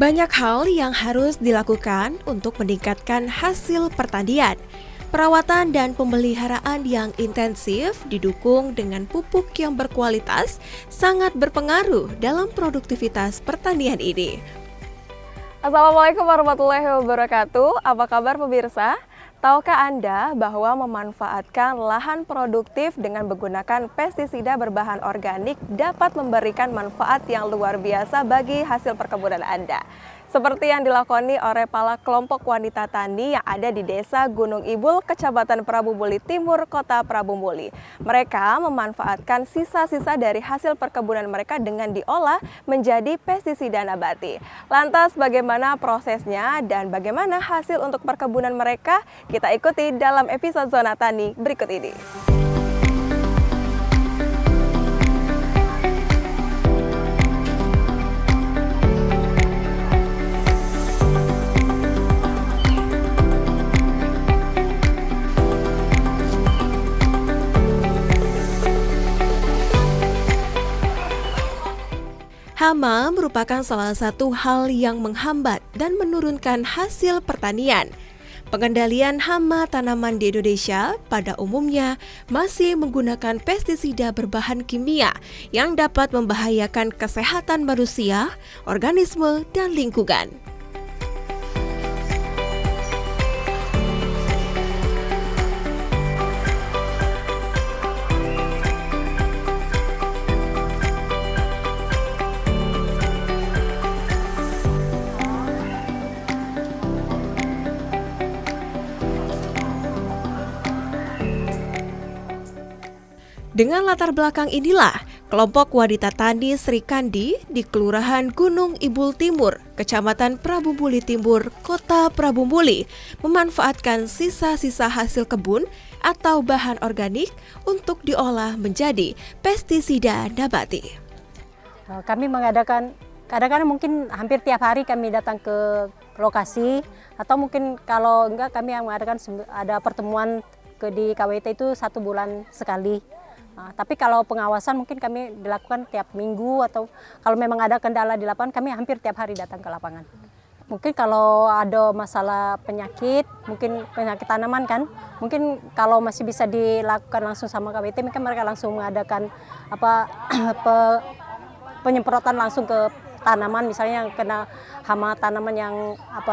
Banyak hal yang harus dilakukan untuk meningkatkan hasil pertanian. Perawatan dan pemeliharaan yang intensif didukung dengan pupuk yang berkualitas sangat berpengaruh dalam produktivitas pertanian ini. Assalamualaikum warahmatullahi wabarakatuh. Apa kabar pemirsa? Tahukah Anda bahwa memanfaatkan lahan produktif dengan menggunakan pestisida berbahan organik dapat memberikan manfaat yang luar biasa bagi hasil perkebunan Anda? Seperti yang dilakoni oleh para kelompok wanita tani yang ada di Desa Gunung Ibul, Kecamatan Prabu Muli Timur, Kota Prabu Muli. Mereka memanfaatkan sisa-sisa dari hasil perkebunan mereka dengan diolah menjadi pestisida nabati. Lantas bagaimana prosesnya dan bagaimana hasil untuk perkebunan mereka? Kita ikuti dalam episode Zona Tani berikut ini. Hama merupakan salah satu hal yang menghambat dan menurunkan hasil pertanian. Pengendalian hama tanaman di Indonesia pada umumnya masih menggunakan pestisida berbahan kimia yang dapat membahayakan kesehatan manusia, organisme, dan lingkungan. Dengan latar belakang inilah, kelompok wanita tani Sri Kandi di Kelurahan Gunung Ibul Timur, Kecamatan Prabu Muli Timur, Kota Prabu Muli, memanfaatkan sisa-sisa hasil kebun atau bahan organik untuk diolah menjadi pestisida nabati. Kami mengadakan, kadang-kadang mungkin hampir tiap hari kami datang ke lokasi, atau mungkin kalau enggak kami yang mengadakan ada pertemuan di KWT itu 1 bulan sekali. Tapi kalau pengawasan mungkin kami dilakukan tiap minggu, atau kalau memang ada kendala di lapangan kami hampir tiap hari datang ke lapangan. Mungkin kalau ada masalah penyakit, mungkin penyakit tanaman kan, mungkin kalau masih bisa dilakukan langsung sama KWT, mungkin mereka langsung mengadakan penyemprotan langsung ke tanaman, misalnya yang kena hama tanaman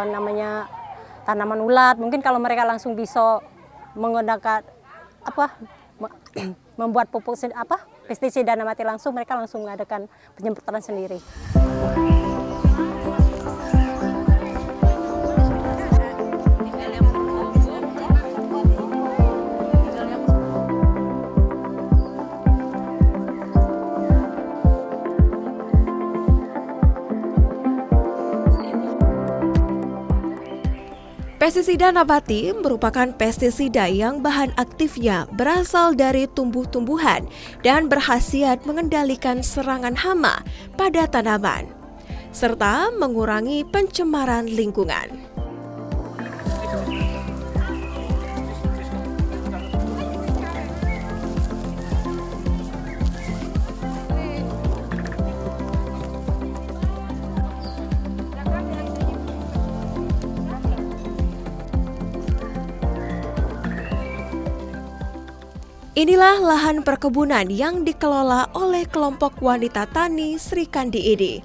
yang tanaman ulat. Mungkin kalau mereka langsung bisa menggunakan membuat pupuk pestisida nabati langsung, mereka langsung mengadakan penyemprotan sendiri. Pestisida nabati merupakan pestisida yang bahan aktifnya berasal dari tumbuh-tumbuhan dan berkhasiat mengendalikan serangan hama pada tanaman, serta mengurangi pencemaran lingkungan. Inilah lahan perkebunan yang dikelola oleh kelompok wanita tani Sri Kandi ini.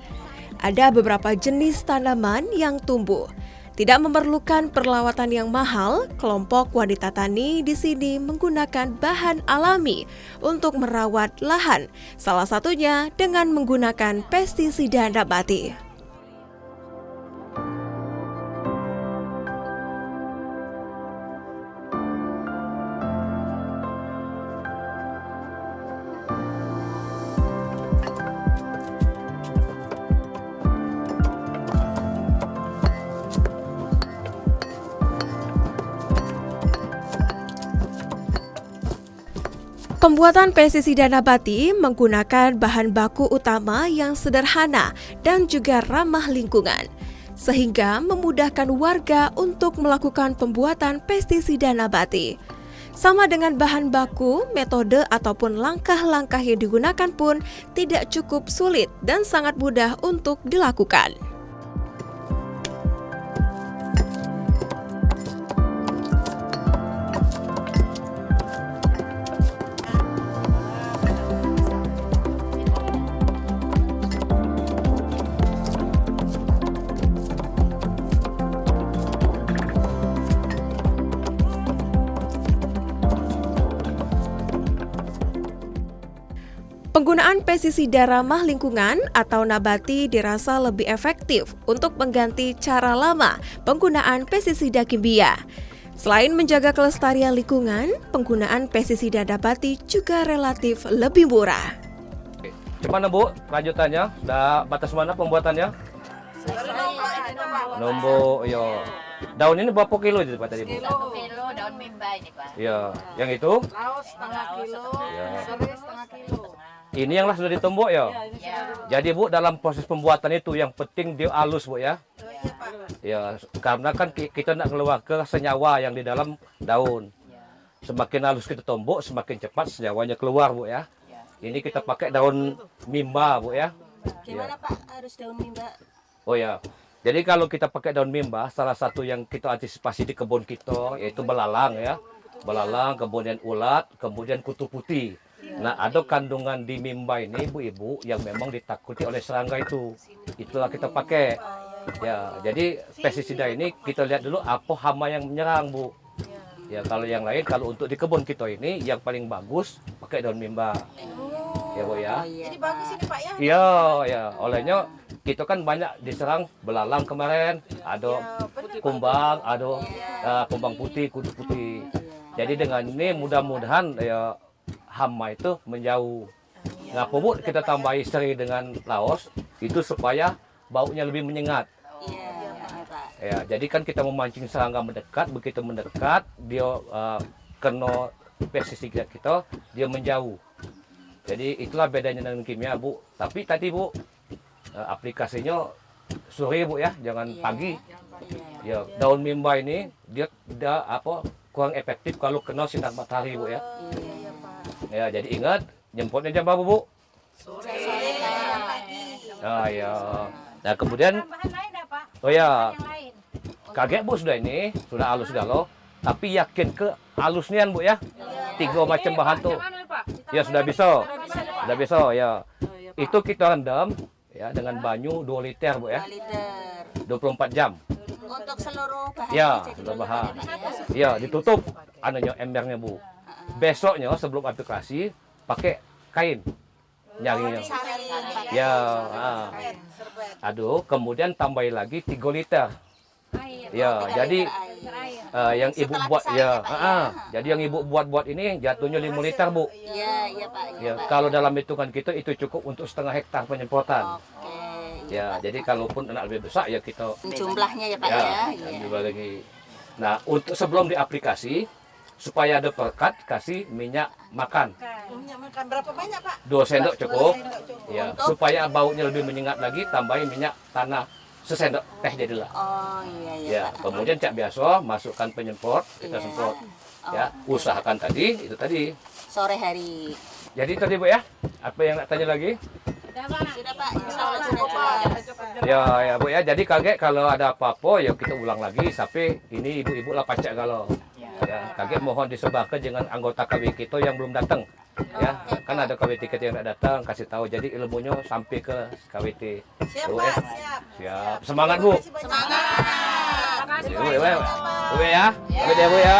Ada beberapa jenis tanaman yang tumbuh. Tidak memerlukan perawatan yang mahal, kelompok wanita tani di sini menggunakan bahan alami untuk merawat lahan, salah satunya dengan menggunakan pestisida nabati. Pembuatan pestisida nabati menggunakan bahan baku utama yang sederhana dan juga ramah lingkungan, sehingga memudahkan warga untuk melakukan pembuatan pestisida nabati. Sama dengan bahan baku, metode ataupun langkah-langkah yang digunakan pun tidak cukup sulit dan sangat mudah untuk dilakukan. Penggunaan pestisida ramah lingkungan atau nabati dirasa lebih efektif untuk mengganti cara lama penggunaan pestisida kimia. Selain menjaga kelestarian lingkungan, penggunaan pestisida nabati juga relatif lebih murah. Gimana Bu, lanjutannya? Sudah batas mana pembuatannya? Nombor, yo. Daun ini berapa kilo itu Pak tadi Bu? 1 kilo daun mimba ini Pak. Ya, yang itu? Laos setengah kilo, Ya. serai setengah kilo. Ini yang sudah ditumbuk ya. Ya. Jadi Bu, dalam proses pembuatan itu yang penting dia halus Bu ya. Ya, karena kan kita nak keluar ke senyawa yang di dalam daun. Semakin halus kita tumbuk, semakin cepat senyawanya keluar Bu ya. Ini kita pakai daun mimba Bu ya. Gimana Pak harus daun mimba? Oh ya. Jadi kalau kita pakai daun mimba, salah satu yang kita antisipasi di kebun kita yaitu belalang ya. Belalang, kemudian ulat, kemudian kutu putih. Nah, ada kandungan di mimba ini ibu-ibu yang memang ditakuti oleh serangga itu. Itulah kita pakai. Ya, jadi pestisida ini kita lihat dulu apa hama yang menyerang, Bu. Ya, kalau yang lain, kalau untuk di kebun kita ini yang paling bagus pakai daun mimba. Ya, Bu ya. Jadi bagus ini Pak ya? Iya, ya. Olehnya kita kan banyak diserang belalang kemarin, ada kumbang, ada kumbang putih, kudu putih. Jadi dengan ini mudah-mudahan ya hama itu menjauh. Nah, Bu, kita tambahi seri dengan laos itu supaya baunya lebih menyengat. Ya, jadi kan kita memancing serangga mendekat, begitu mendekat dia kena pestisida kita, dia menjauh. Jadi itulah bedanya dengan kimia, Bu. Tapi tadi Bu, aplikasinya sore Bu ya, jangan pagi. Ya, daun mimba ini dia kurang efektif kalau kena sinar matahari Bu ya. Ya, jadi ingat jemputnya jam berapa Bu? Sore pagi. Ah ya. Nah, kemudian Bahan lain dah Pak. oh ya, Yang lain. kaget Bu sudah ini, sudah halus segala. Tapi yakin ke halusnian Bu ya. 3 macam bahan tuh. Ya sudah bisa. Sudah bisa ya. Itu kita rendam ya dengan banyu 2 liter Bu ya. 2 liter. 24 jam. Untuk seluruh bahan Ya, jadi sudah dulu bahan. ya, Pak, ya? Ya, ditutup anunya embernya Bu. Besoknya sebelum aplikasi pakai kain nyaringnya. Saring. Ya, aduh, kemudian tambahin lagi 3 liter. Air. Ya, jadi Air. yang ibu Setelah buat disaring ya, ya, Pak, ya? jadi yang ibu buat ini jatuhnya 5 liter Bu. Iya, iya Pak. Iya, Ya, Pak. kalau dalam hitungan kita itu cukup untuk setengah hektar penyemprotan. Oke. Ya, jadi kalaupun anak lebih besar ya kita Jumlahnya ya Pak ya. ya Iya. tambah lagi. Nah, untuk sebelum diaplikasi supaya ada perekat kasih minyak makan. Minyak makan berapa banyak Pak? 2 sendok cukup. cukup. Ya, supaya baunya lebih menyengat lagi tambahin minyak tanah sesendok teh jadilah. Oh iya iya Ya, Pak. kemudian cak biasa masukkan penyemprot, kita Iya. semprot. Ya, usahakan tadi itu tadi. Sore hari. Jadi tadi Bu ya, apa yang nak tanya lagi? Sudah Pak, insya Allah sudah jelas. Ya Bu ya, jadi kaget kalau ada apa-apa ya kita ulang lagi sampai ini ibu-ibu lah pacak kalau. Ya, kaget mohon disebarkan dengan anggota KW kita yang belum datang. Ya, kan ada KWT kita yang tidak datang, kasih tahu. Jadi ilmunya sampai ke KWT. Siap Bu, Pak, ya. siap. Siap. Semangat Bu. Semangat. Bu ya. Bu ya, Bu ya.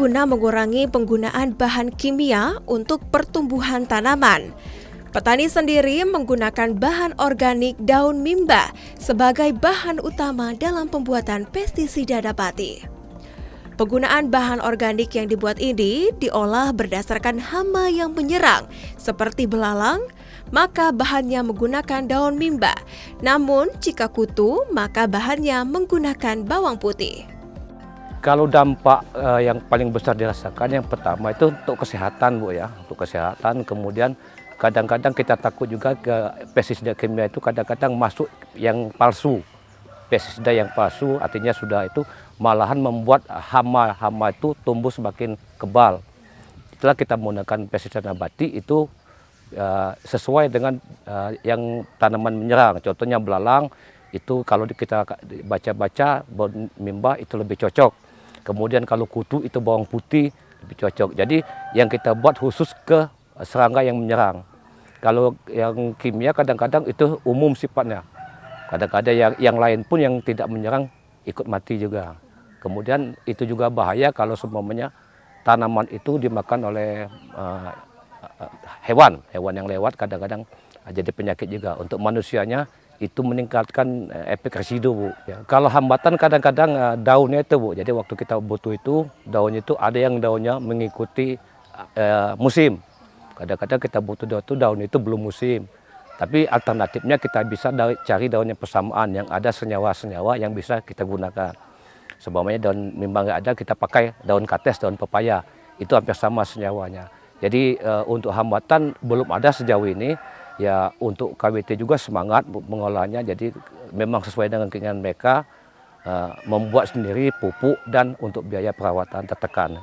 Guna mengurangi penggunaan bahan kimia untuk pertumbuhan tanaman, petani sendiri menggunakan bahan organik daun mimba sebagai bahan utama dalam pembuatan pestisida nabati. Penggunaan bahan organik yang dibuat ini diolah berdasarkan hama yang menyerang seperti belalang, maka bahannya menggunakan daun mimba. Namun jika kutu, maka bahannya menggunakan bawang putih. Kalau dampak yang paling besar dirasakan yang pertama itu untuk kesehatan Bu ya, untuk kesehatan. Kemudian kadang-kadang kita takut juga ke pestisida kimia itu kadang-kadang masuk yang palsu. Pestisida yang palsu artinya sudah itu malahan membuat hama itu tumbuh semakin kebal. Itulah kita menggunakan pestisida nabati itu sesuai dengan yang tanaman menyerang. Contohnya belalang itu kalau kita baca-baca bawang mimba itu lebih cocok. Kemudian kalau kutu itu bawang putih lebih cocok. Jadi yang kita buat khusus ke serangga yang menyerang. Kalau yang kimia kadang-kadang itu umum sifatnya. Kadang-kadang yang lain pun yang tidak menyerang ikut mati juga. Kemudian itu juga bahaya kalau semuanya tanaman itu dimakan oleh hewan yang lewat, kadang-kadang jadi penyakit juga. Untuk manusianya itu meningkatkan efek residu, Bu. Ya, kalau hambatan kadang-kadang daunnya itu, Bu. Jadi waktu kita butuh itu, daunnya itu ada yang daunnya mengikuti musim. Kadang-kadang kita butuh daun itu belum musim. Tapi alternatifnya kita bisa cari daun yang persamaan, yang ada senyawa-senyawa yang bisa kita gunakan. Sebabnya daun mimba nggak ada, kita pakai daun kates, daun pepaya. Itu hampir sama senyawanya. Jadi untuk hambatan belum ada sejauh ini. Ya untuk KWT juga semangat mengolahnya. Jadi memang sesuai dengan keinginan mereka, membuat sendiri pupuk dan untuk biaya perawatan tertekan.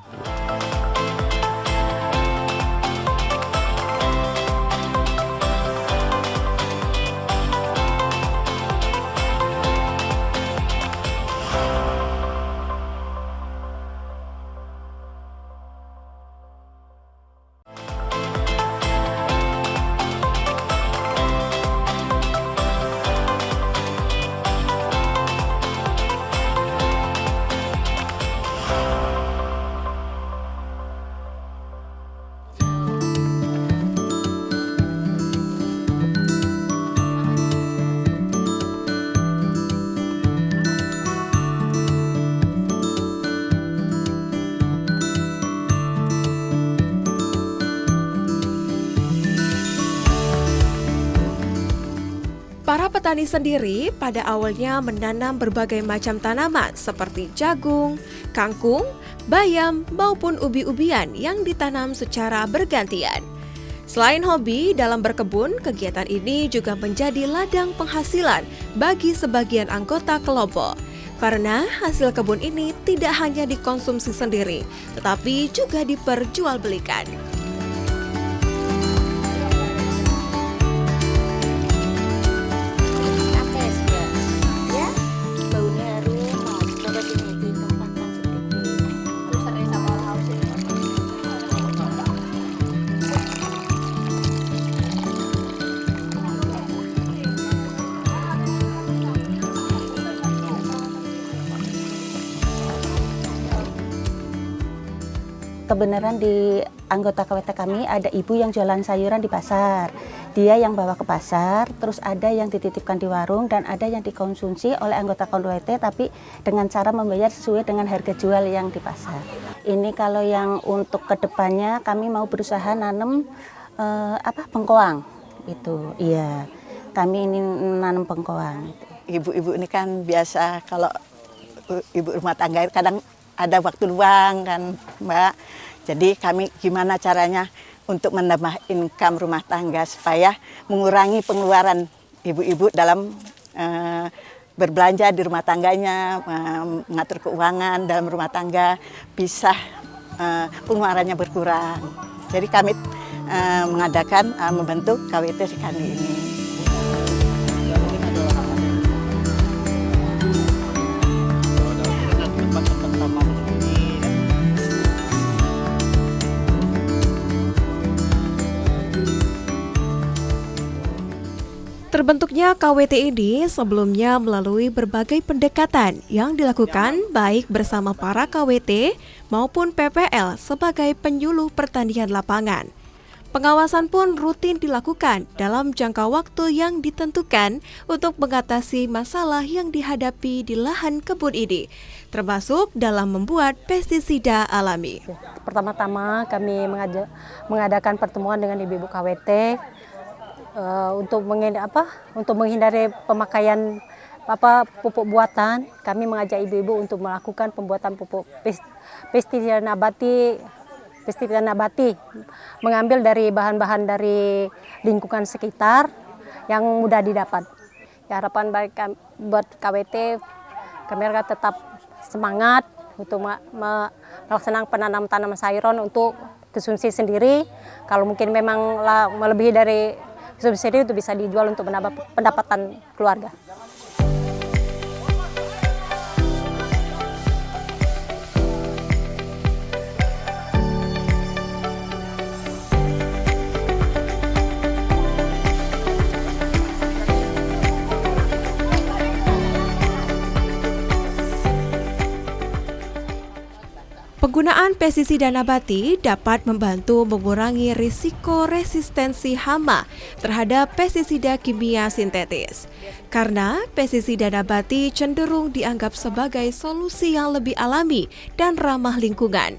Para petani sendiri pada awalnya menanam berbagai macam tanaman seperti jagung, kangkung, bayam, maupun ubi-ubian yang ditanam secara bergantian. Selain hobi dalam berkebun, kegiatan ini juga menjadi ladang penghasilan bagi sebagian anggota kelompok. Karena hasil kebun ini tidak hanya dikonsumsi sendiri, tetapi juga diperjualbelikan. Kebenaran di anggota KWT kami ada ibu yang jualan sayuran di pasar. Dia yang bawa ke pasar, terus ada yang dititipkan di warung dan ada yang dikonsumsi oleh anggota KWT tapi dengan cara membayar sesuai dengan harga jual yang di pasar. Ini kalau yang untuk kedepannya kami mau berusaha nanam bengkoang itu. Iya, kami ini nanam bengkoang. Ibu-ibu ini kan biasa kalau ibu rumah tangga kadang ada waktu luang kan Mbak. Jadi kami gimana caranya untuk menambah income rumah tangga supaya mengurangi pengeluaran ibu-ibu dalam berbelanja di rumah tangganya, mengatur keuangan dalam rumah tangga, bisa pengeluarannya berkurang. Jadi kami mengadakan membentuk KWT Srikandi ini. Terbentuknya KWT ini sebelumnya melalui berbagai pendekatan yang dilakukan baik bersama para KWT maupun PPL sebagai penyuluh pertanian lapangan. Pengawasan pun rutin dilakukan dalam jangka waktu yang ditentukan untuk mengatasi masalah yang dihadapi di lahan kebun ini, termasuk dalam membuat pestisida alami. Pertama-tama kami mengadakan pertemuan dengan ibu-ibu KWT untuk menghindari pemakaian pupuk buatan. Kami mengajak ibu-ibu untuk melakukan pembuatan pupuk pestisida nabati, mengambil dari bahan-bahan dari lingkungan sekitar yang mudah didapat. Ya, harapan baik buat KWT, kami tetap semangat untuk melaksanakan penanam tanaman sayuran untuk konsumsi sendiri. Kalau mungkin memang melebihi dari konsumsi sendiri, itu bisa dijual untuk menambah pendapatan keluarga. Penggunaan pestisida nabati dapat membantu mengurangi risiko resistensi hama terhadap pestisida kimia sintetis. Karena pestisida nabati cenderung dianggap sebagai solusi yang lebih alami dan ramah lingkungan.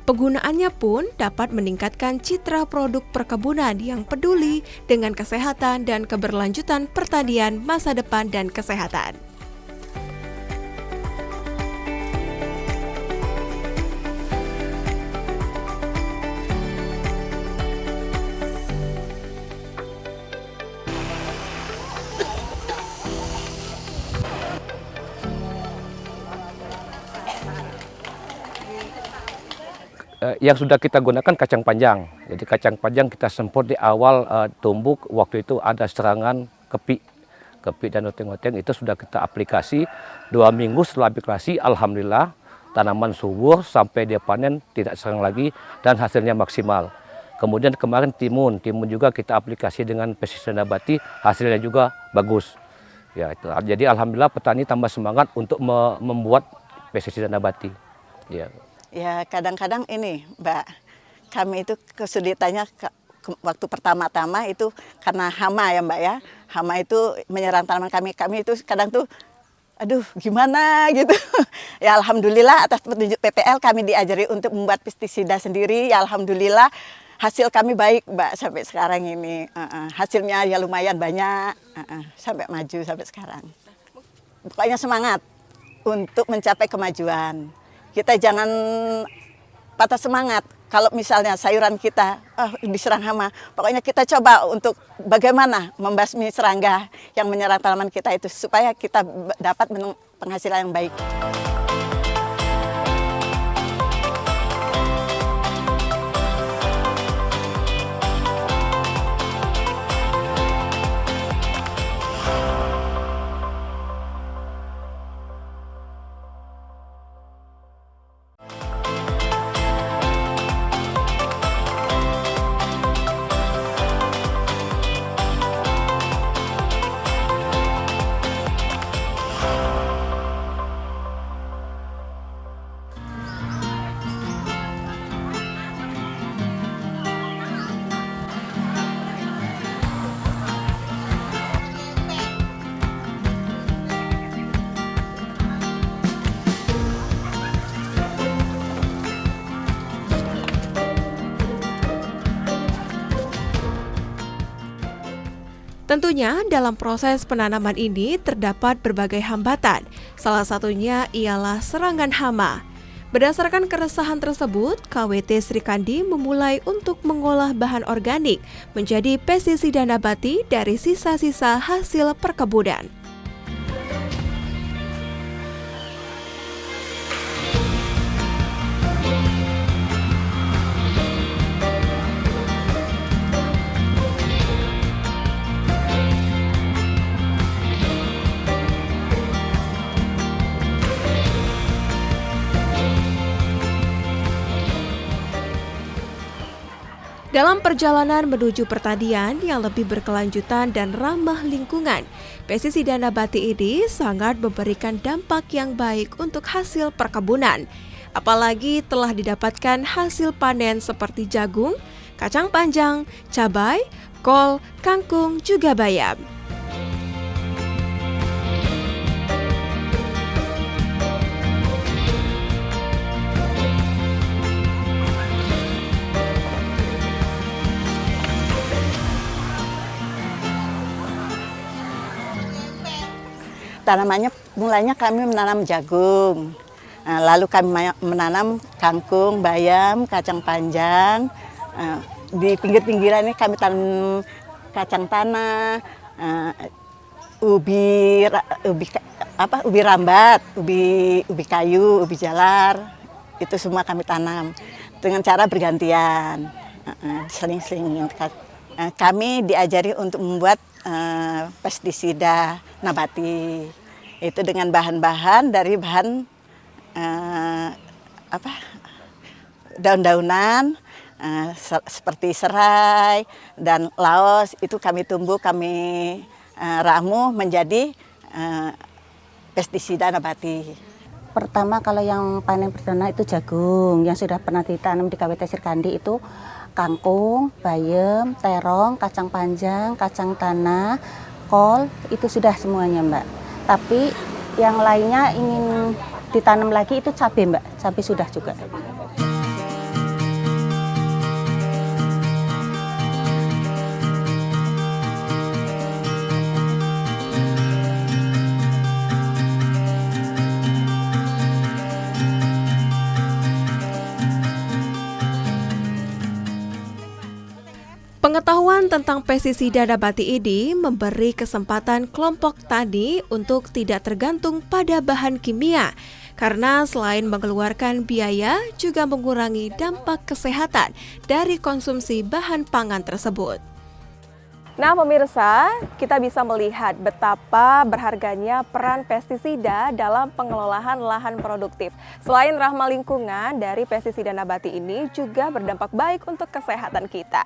Penggunaannya pun dapat meningkatkan citra produk perkebunan yang peduli dengan kesehatan dan keberlanjutan pertanian masa depan dan kesehatan. Yang sudah kita gunakan kacang panjang. Jadi kacang panjang kita semprot di awal tumbuh, waktu itu ada serangan kepik dan oteng-oteng, itu sudah kita aplikasi 2 minggu setelah aplikasi, alhamdulillah tanaman subur sampai dia panen tidak serang lagi dan hasilnya maksimal. Kemudian kemarin timun juga kita aplikasi dengan pestisida nabati, hasilnya juga bagus. Ya, itu. Jadi alhamdulillah petani tambah semangat untuk membuat pestisida nabati. Ya. Ya kadang-kadang ini Mbak, kami itu kesulitannya waktu pertama-tama itu karena hama ya Mbak ya. Hama itu menyerang tanaman kami itu kadang tuh aduh gimana gitu. Ya alhamdulillah atas petunjuk PPL kami diajari untuk membuat pestisida sendiri. Ya alhamdulillah hasil kami baik Mbak sampai sekarang ini. Hasilnya ya lumayan banyak sampai maju sampai sekarang. Pokoknya semangat untuk mencapai kemajuan. Kita jangan patah semangat. Kalau misalnya sayuran kita diserang hama, pokoknya kita coba untuk bagaimana membasmi serangga yang menyerang tanaman kita itu supaya kita dapat penghasilan yang baik. Tentunya dalam proses penanaman ini terdapat berbagai hambatan, salah satunya ialah serangan hama. Berdasarkan keresahan tersebut, KWT Sri Kandi memulai untuk mengolah bahan organik menjadi pestisida nabati dari sisa-sisa hasil perkebunan. Dalam perjalanan menuju pertanian yang lebih berkelanjutan dan ramah lingkungan, pestisida nabati ini sangat memberikan dampak yang baik untuk hasil perkebunan. Apalagi telah didapatkan hasil panen seperti jagung, kacang panjang, cabai, kol, kangkung, juga bayam. Tanamannya mulanya kami menanam jagung, lalu kami menanam kangkung, bayam, kacang panjang. Di pinggir-pinggiran ini kami tanam kacang tanah, ubi rambat, ubi kayu, ubi jalar. Itu semua kami tanam dengan cara bergantian, seling-seling. Kami diajari untuk membuat pestisida nabati itu dengan bahan-bahan dari bahan daun-daunan seperti serai dan laos, itu kami tumbuh, kami ramu menjadi pestisida nabati. pertama kalau yang panen perdana itu jagung yang sudah pernah ditanam di KWT Srikandi itu kangkung, bayam, terong, kacang panjang, kacang tanah, kol, itu sudah semuanya Mbak. Tapi yang lainnya ingin ditanam lagi itu cabai Mbak, cabai sudah juga. Pengetahuan tentang pestisida nabati ini memberi kesempatan kelompok tani untuk tidak tergantung pada bahan kimia, karena selain mengeluarkan biaya, juga mengurangi dampak kesehatan dari konsumsi bahan pangan tersebut. Nah pemirsa, kita bisa melihat betapa berharganya peran pestisida dalam pengelolaan lahan produktif. Selain ramah lingkungan, dari pestisida nabati ini juga berdampak baik untuk kesehatan kita.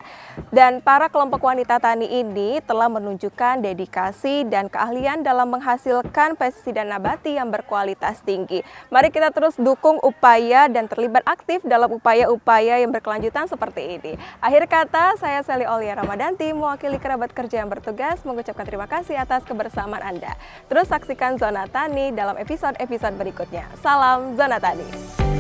Dan para kelompok wanita tani ini telah menunjukkan dedikasi dan keahlian dalam menghasilkan pestisida nabati yang berkualitas tinggi. Mari kita terus dukung upaya dan terlibat aktif dalam upaya-upaya yang berkelanjutan seperti ini. Akhir kata, saya Sally Aulia Ramadanti, mewakili kerabat kerja yang bertugas, mengucapkan terima kasih atas kebersamaan Anda. Terus saksikan Zona Tani dalam episode-episode berikutnya. Salam Zona Tani.